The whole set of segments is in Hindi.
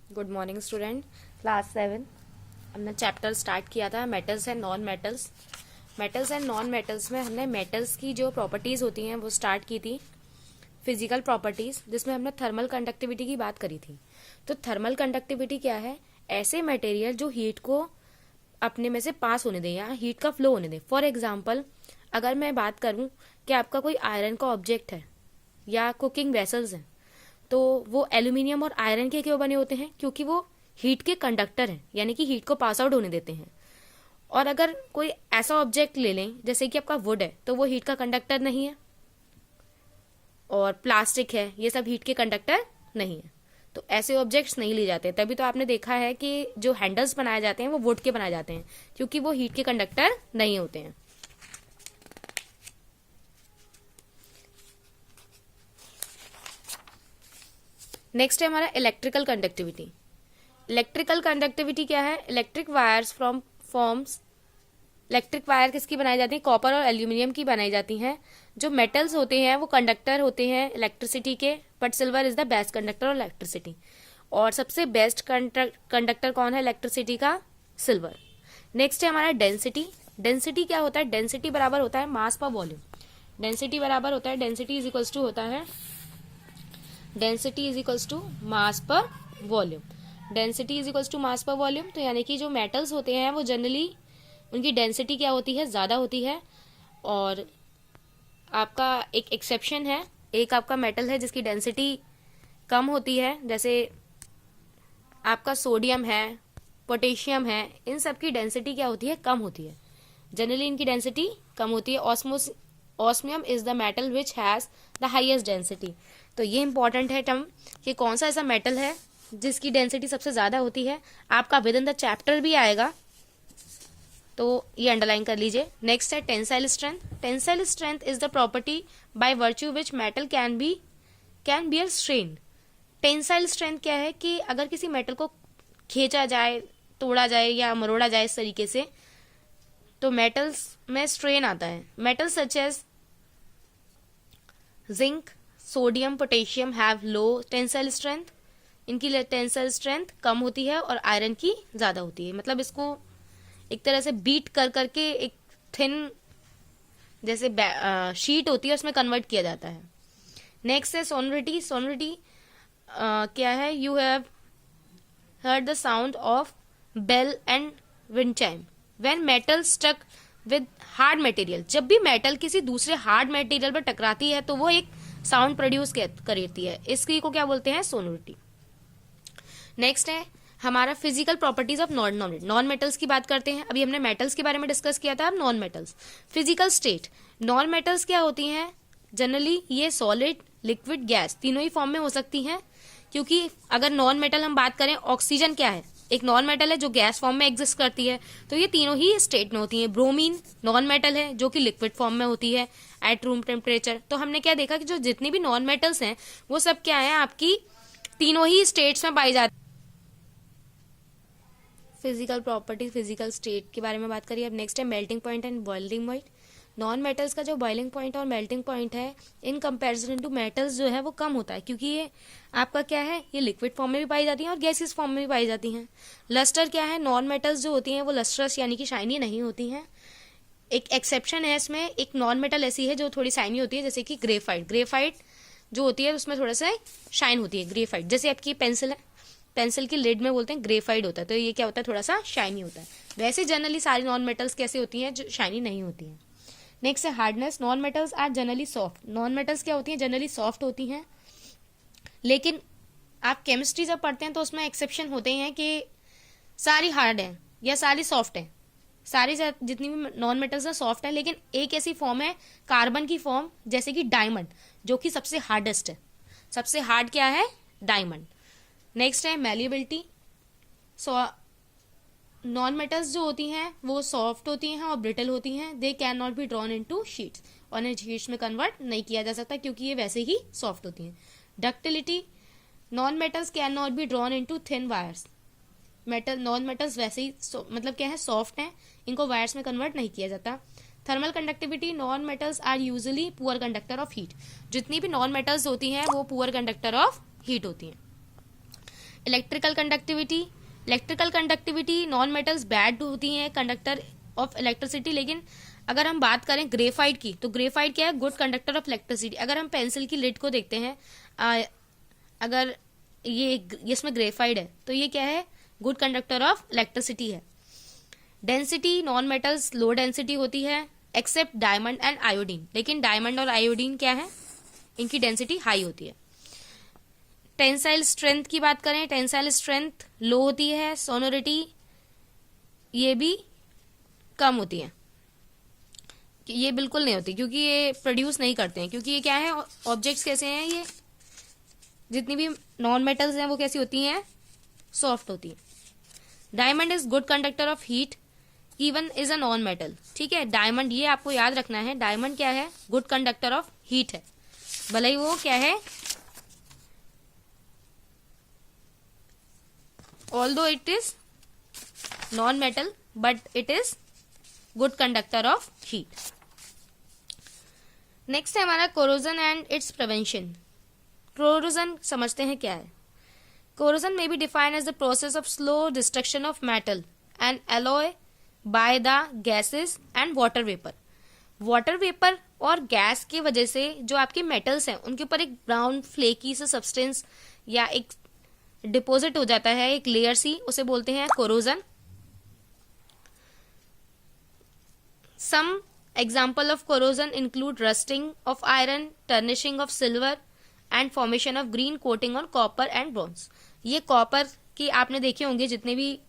Good morning student. क्लास 7 हमने चैप्टर स्टार्ट किया था metals and non metals. Metals and non metals में हमने मेटल्स की जो प्रॉपर्टीज होती हैं वो स्टार्ट की थी, फिजिकल प्रॉपर्टीज, जिसमें हमने थर्मल कंडक्टिविटी की बात करी थी। तो थर्मल कंडक्टिविटी क्या है? ऐसे मटेरियल जो हीट को अपने में से पास होने दे या हीट का फ्लो होने दे। फॉर एग्जाम्पल, अगर मैं बात करूं कि आपका कोई आयरन का ऑब्जेक्ट है या कुकिंग वेसल्स हैं, तो वो एल्यूमिनियम और आयरन के क्यों बने होते हैं? क्योंकि वो हीट के कंडक्टर हैं, यानी कि हीट को पास आउट होने देते हैं। और अगर कोई ऐसा ऑब्जेक्ट ले लें जैसे कि आपका वुड है, तो वो हीट का कंडक्टर नहीं है। और प्लास्टिक है, ये सब हीट के कंडक्टर नहीं है। तो ऐसे ऑब्जेक्ट्स नहीं लिए जाते। तभी तो आपने देखा है कि जो हैंडल्स बनाए जाते हैं वो वुड के बनाए जाते हैं, क्योंकि वो हीट के कंडक्टर नहीं होते हैं। नेक्स्ट है हमारा इलेक्ट्रिकल कंडक्टिविटी। इलेक्ट्रिकल कंडक्टिविटी क्या है? Electric wires from forms. Electric wire किसकी बनाई जाती है? कॉपर और एल्यूमिनियम की बनाई जाती हैं। जो मेटल्स होते हैं वो कंडक्टर होते हैं इलेक्ट्रिसिटी के, but silver is the best conductor of electricity. और सबसे बेस्ट कंडक्टर कौन है इलेक्ट्रिसिटी का? सिल्वर। नेक्स्ट है हमारा डेंसिटी। डेंसिटी क्या होता है? डेंसिटी बराबर होता है मास पर वॉल्यूम। डेंसिटी बराबर होता है, डेंसिटी इज इक्वल्स टू होता है, density is equals to mass per volume. Density is equals to mass per volume. तो यानी कि जो मेटल्स होते हैं वो जनरली उनकी डेंसिटी क्या होती है? ज्यादा होती है। और आपका एक एक्सेप्शन है, एक आपका मेटल है जिसकी डेंसिटी कम होती है, जैसे आपका सोडियम है, पोटेशियम है। इन सब की डेंसिटी क्या होती है? कम होती है। जनरली इनकी डेंसिटी कम होती है। Osmium is the metal which has the highest density. तो ये इंपॉर्टेंट है टर्म कि कौन सा ऐसा मेटल है जिसकी डेंसिटी सबसे ज्यादा होती है। आपका विद इन द चैप्टर भी आएगा, तो ये अंडरलाइन कर लीजिए। नेक्स्ट है tensile strength. Tensile strength is the property by virtue which metal can bear strain. Tensile strength क्या है? कि अगर किसी मेटल को खींचा जाए, तोड़ा जाए या मरोड़ा जाए इस तरीके से, तो मेटल्स में स्ट्रेन आता है। Metals such as zinc, sodium, potassium have low tensile strength. इनकी टेंसाइल स्ट्रेंथ कम होती है और आयरन की ज्यादा होती है। मतलब इसको एक तरह से बीट कर करके एक थिन जैसे शीट होती है उसमें कन्वर्ट किया जाता है। नेक्स्ट है सोनोरिटी। सोनोरिटी क्या है? You have heard the sound of bell and wind chime when metal stuck with hard material। जब भी मेटल किसी दूसरे हार्ड मटेरियल पर टकराती है तो वो एक साउंड प्रोड्यूस करती है। इसकी को क्या बोलते हैं? सोनोरिटी। नेक्स्ट है हमारा physical properties of non metals की बात करते हैं। अभी हमने मेटल्स के बारे में डिस्कस किया था, अब non metals. Physical state. Non metals क्या होती हैं? जनरली ये सॉलिड, लिक्विड, गैस तीनों ही फॉर्म में हो सकती हैं। क्योंकि अगर नॉन मेटल हम बात करें, ऑक्सीजन क्या है? एक नॉन मेटल है जो गैस फॉर्म में एग्जिस्ट करती है। तो ये तीनों ही स्टेट में होती है। ब्रोमीन नॉन मेटल है जो कि लिक्विड फॉर्म में होती है एट रूम टेम्परेचर। तो हमने क्या देखा कि जो जितनी भी नॉन मेटल्स हैं वो सब क्या है? आपकी तीनों ही स्टेट्स में पाई जाती। फिजिकल प्रॉपर्टीज, फिजिकल स्टेट के बारे में बात करिए। अब नेक्स्ट है melting point and boiling point. Non metals का जो बॉइलिंग पॉइंट और मेल्टिंग पॉइंट है, इन कंपैरिजन टू मेटल्स जो है वो कम होता है, क्योंकि ये आपका क्या है? ये लिक्विड फॉर्म में भी पाई जाती हैं और गैसियस फॉर्म में भी पाई जाती हैं। लस्टर क्या है? नॉन मेटल्स जो होती हैं वो लस्ट्रस यानी कि शाइनी नहीं होती हैं। एक एक्सेप्शन है इसमें, एक नॉन मेटल ऐसी है जो थोड़ी शाइनी होती है, जैसे कि ग्रेफाइट। ग्रेफाइट जो होती है उसमें थोड़ा सा शाइन होती है। ग्रेफाइट जैसे आपकी पेंसिल है, पेंसिल की लिड में बोलते हैं ग्रेफाइट होता है, तो ये क्या होता है? थोड़ा सा शाइनी होता है। वैसे जनरली सारी नॉन मेटल्स कैसे होती हैं? जो शाइनी नहीं होती हैं। नेक्स्ट है hardness. Non metals are generally soft. Non metals क्या होती हैं? जनरली सॉफ्ट होती हैं। लेकिन आप केमिस्ट्री जब पढ़ते हैं तो उसमें एक्सेप्शन होते हैं कि सारी हार्ड है या सारी सॉफ्ट है। सारी जितनी भी नॉन मेटल्स है सॉफ्ट है, लेकिन एक ऐसी फॉर्म है कार्बन की फॉर्म, जैसे कि डायमंड, जो कि सबसे हार्डेस्ट है। सबसे हार्ड क्या है? डायमंड। नेक्स्ट है मैल्यूबिलिटी। नॉन मेटल्स जो होती हैं वो सॉफ्ट होती हैं और ब्रिटल होती हैं। They can not be drawn into sheets, और इन्हें शीट्स में कन्वर्ट नहीं किया जा सकता क्योंकि ये वैसे ही सॉफ्ट होती हैं। Ductility. Non metals can not be drawn into thin wires. Non metals वैसे ही मतलब क्या है? सॉफ्ट हैं, इनको वायर्स में कन्वर्ट नहीं किया जाता। Thermal conductivity. Non metals are usually poor conductor of heat. जितनी भी नॉन मेटल्स होती हैं वो पुअर कंडक्टर ऑफ हीट होती हैं। Electrical conductivity non metals bad होती हैं कंडक्टर ऑफ इलेक्ट्रिसिटी, लेकिन अगर हम बात करें ग्रेफाइट की, तो ग्रेफाइट क्या है, गुड कंडक्टर ऑफ इलेक्ट्रिसिटी। अगर हम पेंसिल की लिड को देखते हैं, अगर ये इसमें ग्रेफाइट है तो ये क्या है, गुड कंडक्टर ऑफ इलेक्ट्रिसिटी है। Density non metals low density होती है एक्सेप्ट डायमंड एंड आयोडीन, लेकिन डायमंड और आयोडीन क्या है, इनकी डेंसिटी हाई होती है। टेंसाइल स्ट्रेंथ की बात करें, टेंसाइल स्ट्रेंथ लो होती है, सोनोरिटी ये भी कम होती है, ये बिल्कुल नहीं होती क्योंकि ये प्रोड्यूस नहीं करते हैं, क्योंकि ये क्या है, ऑब्जेक्ट्स कैसे हैं, ये जितनी भी नॉन मेटल्स हैं वो कैसी होती हैं, सॉफ्ट होती हैं। Diamond is good conductor of heat even is a non metal, ठीक है। डायमंड ये आपको याद रखना है, डायमंड क्या है, गुड कंडक्टर ऑफ हीट है, भले ही वो क्या है, although it is non metal but it is good conductor of heat. Next है हमारा corrosion and it's prevention. Corrosion समझते हैं क्या है। Corrosion may be defined as the process of slow destruction of metal and alloy by the gases and water vapor. Water vapour और गैस की वजह से जो आपके मेटल्स हैं उनके ऊपर एक ब्राउन फ्लेकी से सब्सटेंस या एक डिपॉजिट हो जाता है, एक लेयर सी, उसे बोलते हैं corrosion. Some example of corrosion include rusting of iron, tarnishing of silver and formation of green coating on copper and bronze. ये कॉपर की आपने देखे होंगे, जितने भी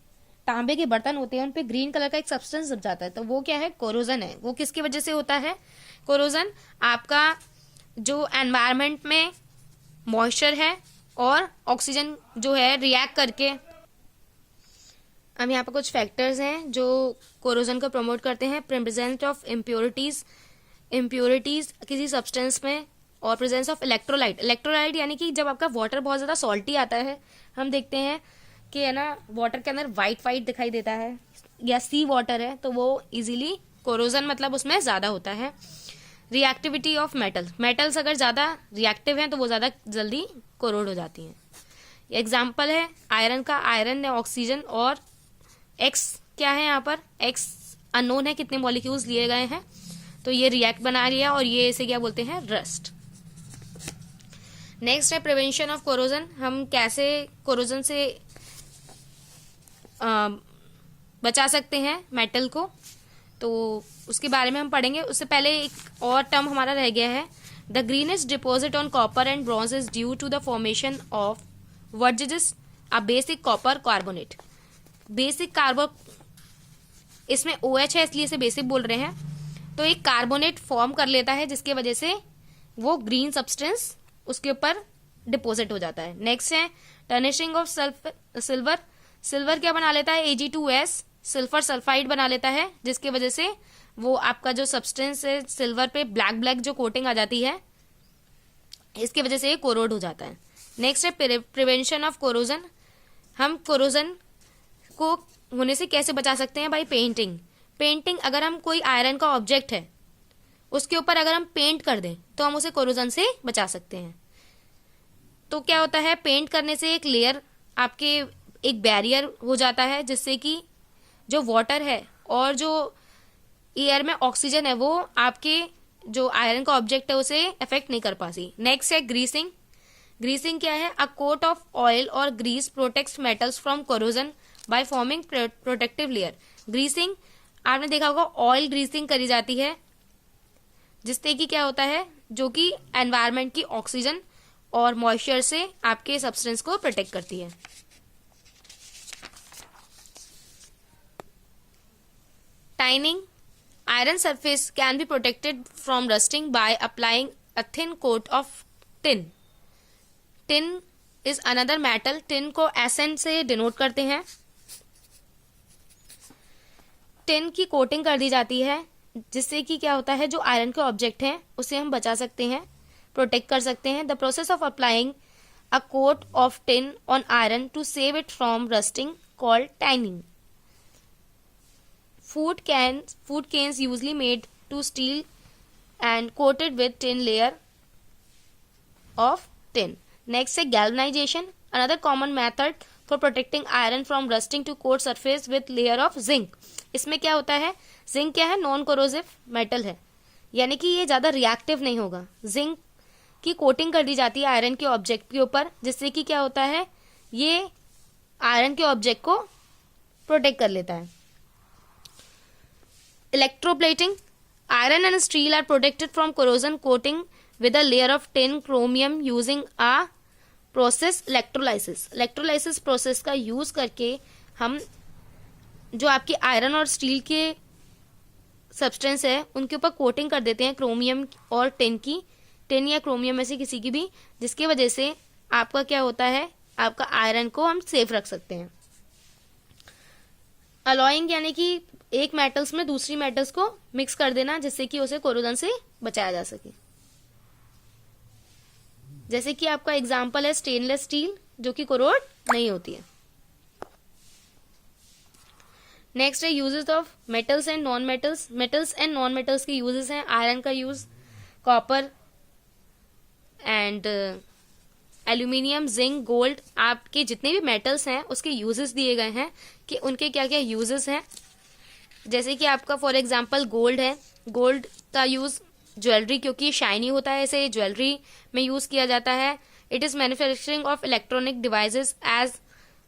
तांबे के बर्तन होते हैं उन पे ग्रीन कलर का एक सब्सटेंस जब जाता है, तो वो क्या है, कोरोजन है। वो किसकी वजह से होता है, कोरोजन आपका जो एनवायरनमेंट में मॉइस्चर है और ऑक्सीजन जो है रिएक्ट करके, अब यहाँ पर कुछ फैक्टर्स हैं जो कोरोजन को प्रमोट करते हैं। प्रेजेंस ऑफ इम्प्योरिटीज किसी सब्सटेंस में, और प्रेजेंस ऑफ इलेक्ट्रोलाइट यानी कि जब आपका वाटर बहुत ज्यादा सॉल्टी आता है, हम देखते हैं कि है ना वाटर के अंदर वाइट दिखाई देता है, या सी वाटर है तो वो इजीली कोरोजन मतलब उसमें ज्यादा होता है। रिएक्टिविटी ऑफ मेटल्स अगर ज्यादा रिएक्टिव हैं तो वो ज्यादा जल्दी कोरोड हो जाती हैं। एग्जाम्पल है आयरन का, आयरन ने ऑक्सीजन और एक्स क्या है, यहाँ पर एक्स अननोन है, कितने मॉलिक्यूल्स लिए गए हैं, तो ये रिएक्ट बना रही है और ये इसे क्या बोलते हैं, रस्ट। नेक्स्ट है प्रिवेंशन ऑफ कोरोजन। हम कैसे कोरोजन से बचा सकते हैं मेटल को, तो उसके बारे में हम पढ़ेंगे। उससे पहले एक और टर्म हमारा रह गया है, the greenest deposit on copper and bronze is due to the formation of what is a basic copper carbonate. Basic carbo, इसमें OH है इसलिए इसे बेसिक बोल रहे हैं, तो एक कार्बोनेट फॉर्म कर लेता है जिसके वजह से वो ग्रीन सब्सटेंस उसके ऊपर डिपॉजिट हो जाता है। नेक्स्ट है टर्निशिंग ऑफ सिल्वर। सिल्वर क्या बना लेता है, Ag2S, सिल्फर सल्फाइड बना लेता है, जिसकी वजह से वो आपका जो सब्सटेंस है सिल्वर पे ब्लैक जो कोटिंग आ जाती है, इसकी वजह से ये कोरोड हो जाता है। नेक्स्ट है प्रिवेंशन ऑफ कोरोजन। हम कोरोजन को होने से कैसे बचा सकते हैं, बाई पेंटिंग। अगर हम कोई आयरन का ऑब्जेक्ट है उसके ऊपर अगर हम पेंट कर दें तो हम उसे कोरोजन से बचा सकते हैं। तो क्या होता है, पेंट करने से एक लेयर आपके एक बैरियर हो जाता है, जिससे कि जो वाटर है और जो एयर में ऑक्सीजन है वो आपके जो आयरन का ऑब्जेक्ट है उसे अफेक्ट नहीं कर पाती। नेक्स्ट है ग्रीसिंग क्या है, अ कोट ऑफ ऑयल और grease protects metals from corrosion by forming protective layer. Greasing आपने देखा होगा, ऑयल ग्रीसिंग करी जाती है जिससे कि क्या होता है, जो कि एनवायरनमेंट की ऑक्सीजन और मॉइस्चर से आपके सब्सटेंस को प्रोटेक्ट करती है। Tinning, iron surface can be protected from rusting by applying a thin coat of tin. Tin is another metal, tin को SN से डिनोट करते हैं। टिन की कोटिंग कर दी जाती है जिससे कि क्या होता है, जो आयरन के ऑब्जेक्ट हैं उसे हम बचा सकते हैं, प्रोटेक्ट कर सकते हैं। The process of applying a coat of tin on iron to save it from rusting called tinning. Food cans usually made to steel and coated with tin layer of tin. Next है galvanization. Another common method for protecting iron from rusting to coat surface with layer of zinc. इसमें क्या होता है, जिंक क्या है, नॉन कोरोसिव मेटल है, यानी कि ये ज्यादा रिएक्टिव नहीं होगा। जिंक की कोटिंग कर दी जाती है आयरन के ऑब्जेक्ट के ऊपर, जिससे कि क्या होता है, ये आयरन के ऑब्जेक्ट को प्रोटेक्ट कर लेता है। Electroplating, iron and steel are protected from corrosion coating with a layer of tin chromium using a process electrolysis। Electrolysis process का यूज करके हम जो आपकी आयरन और स्टील के सब्सटेंस है उनके ऊपर कोटिंग कर देते हैं क्रोमियम और टिन की, टिन या क्रोमियम में से किसी की भी, जिसकी वजह से आपका क्या होता है, आपका आयरन को हम सेफ रख सकते हैं। अलॉइंग यानी कि एक मेटल्स में दूसरी मेटल्स को मिक्स कर देना, जिससे कि उसे कोरोजन से बचाया जा सके। जैसे कि आपका एग्जाम्पल है स्टेनलेस स्टील, जो कि कोरोड नहीं होती है। नेक्स्ट है uses of metals and non metals. Metals and non metals के यूजेस हैं, आयरन का use, copper and aluminium, zinc, gold, आपके जितने भी मेटल्स हैं उसके यूजेस दिए गए हैं कि उनके क्या क्या यूजेस हैं। जैसे कि आपका फॉर एग्जांपल गोल्ड है, गोल्ड का यूज ज्वेलरी, क्योंकि शाइनी होता है, इसे ज्वेलरी में यूज किया जाता है। It is manufacturing of electronic devices as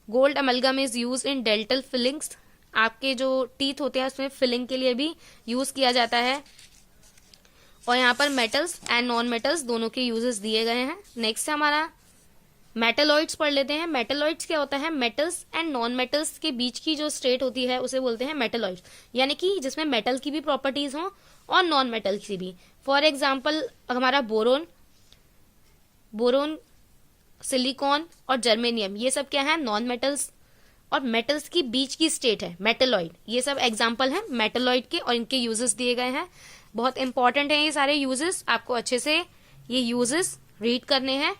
gold amalgam is use in dental fillings. आपके जो टीथ होते हैं उसमें फिलिंग के लिए भी यूज किया जाता है। और यहाँ पर मेटल्स एंड नॉन मेटल्स दोनों के यूजेस दिए गए हैं। नेक्स्ट हमारा मेटलॉइड्स पढ़ लेते हैं। मेटलॉइड्स क्या होता है, मेटल्स एंड नॉन मेटल्स के बीच की जो स्टेट होती है उसे बोलते हैं मेटलॉइड्स, यानी कि जिसमें मेटल की भी प्रॉपर्टीज हों और नॉन मेटल की भी। फॉर एग्जाम्पल हमारा बोरोन, सिलिकॉन और जर्मेनियम, ये सब क्या है, नॉन मेटल्स, और मेटल्स की बीच की स्टेट है मेटलॉइड। ये सब एग्जाम्पल हैं मेटलॉइड के और इनके यूजेस दिए गए हैं। बहुत इंपॉर्टेंट है ये सारे यूजेस, आपको अच्छे से ये यूजेस रीड करने हैं।